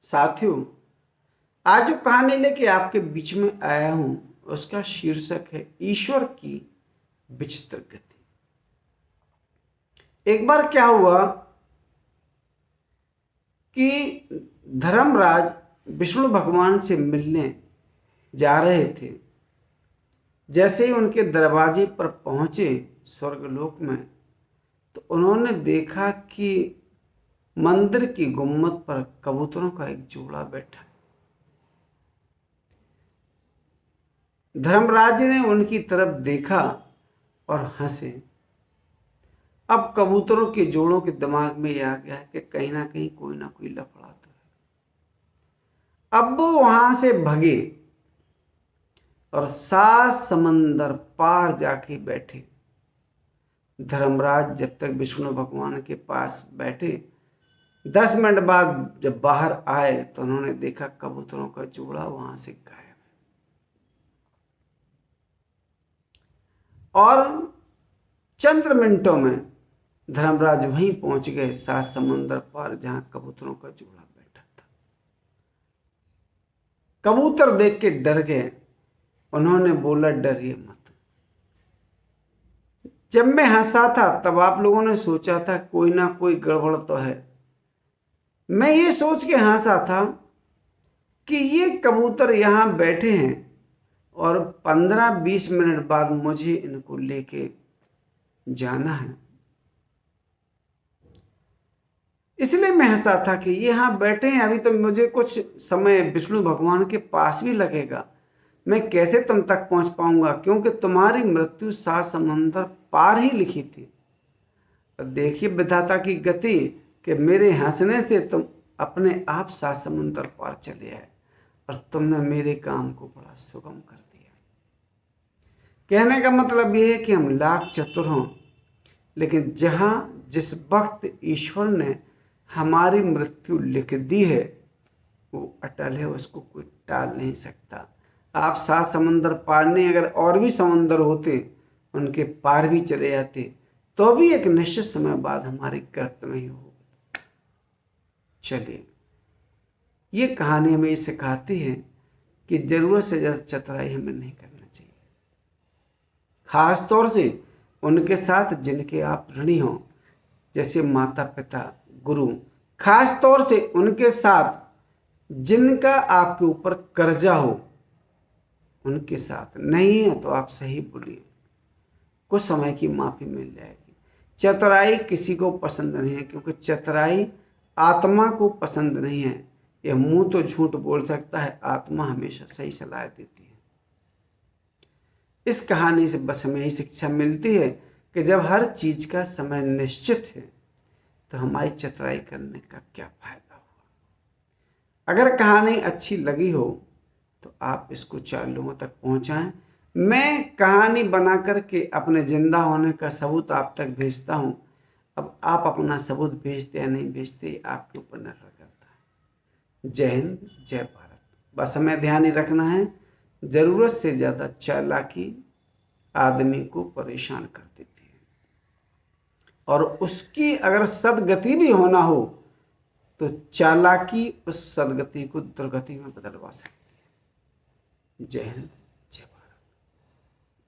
साथियों, आज जो कहानी लेके आपके बीच में आया हूं उसका शीर्षक है ईश्वर की विचित्र गति। एक बार क्या हुआ कि धर्मराज विष्णु भगवान से मिलने जा रहे थे। जैसे ही उनके दरवाजे पर पहुंचे स्वर्गलोक में, तो उन्होंने देखा कि मंदिर की गुम्मद पर कबूतरों का एक जोड़ा बैठा है। धर्मराज ने उनकी तरफ देखा और हंसे। अब कबूतरों के जोड़ों के दिमाग में यह आ गया है कि कहीं ना कहीं कोई ना कोई लफड़ा तो है। अब वो वहां से भगे और 7 समंदर पार जाके बैठे। धर्मराज जब तक विष्णु भगवान के पास बैठे, 10 मिनट बाद जब बाहर आए तो उन्होंने देखा कबूतरों का जोड़ा वहां से गायब। और चंद मिनटों में धर्मराज वहीं पहुंच गए 7 समंदर पार, जहां कबूतरों का जोड़ा बैठा था। कबूतर देख के डर गए। उन्होंने बोला, डरिए मत। जब मैं हंसा था तब आप लोगों ने सोचा था कोई ना कोई गड़बड़ तो है। मैं ये सोच के हंसा था कि ये कबूतर यहां बैठे हैं और 15-20 मिनट बाद मुझे इनको लेके जाना है। इसलिए मैं हंसा था कि ये यहाँ बैठे हैं, अभी तो मुझे कुछ समय विष्णु भगवान के पास भी लगेगा। मैं कैसे तुम तक पहुंच पाऊंगा, क्योंकि तुम्हारी मृत्यु 7 समंदर पार ही लिखी थी। देखिए विधाता की गति कि मेरे हंसने से तुम अपने आप 7 समंदर पार चले आए और तुमने मेरे काम को बड़ा सुगम कर दिया। कहने का मतलब यह है कि हम लाख चतुर हों, लेकिन जहां जिस वक्त ईश्वर ने हमारी मृत्यु लिख दी है वो अटल है, उसको कोई टाल नहीं सकता। आप 7 समंदर पार नहीं, अगर और भी समंदर होते उनके पार भी चले जाते तो भी एक निश्चित समय बाद हमारी गिरफ्त में ही हो। चलिए, ये कहानी हमें सिखाती है कि जरूरत से ज्यादा चतुराई हमें नहीं करना चाहिए, खास तौर से उनके साथ जिनके आप ऋणी हों, जैसे माता पिता, गुरु। खास तौर से उनके साथ जिनका आपके ऊपर कर्जा हो, उनके साथ नहीं है तो आप सही बोलिए, कुछ समय की माफी मिल जाएगी। चतुराई किसी को पसंद नहीं है, क्योंकि चतुराई आत्मा को पसंद नहीं है। यह मुंह तो झूठ बोल सकता है, आत्मा हमेशा सही सलाह देती है। इस कहानी से बस हमें यही शिक्षा मिलती है कि जब हर चीज का समय निश्चित है तो हमारी चतुराई करने का क्या फायदा हुआ। अगर कहानी अच्छी लगी हो तो आप इसको 4 लोगों तक पहुंचाएं। मैं कहानी बना करके अपने जिंदा होने का सबूत आप तक भेजता हूं। अब आप अपना सबूत भेजते या नहीं भेजते आपके ऊपर निर्भर करता है। जय हिंद, जय भारत। बस हमें ध्यान ही रखना है, जरूरत से ज्यादा चालाकी आदमी को परेशान कर देती है, और उसकी अगर सदगति भी होना हो तो चालाकी उस सदगति को दुर्गति में बदलवा सकती है। जय हिंद।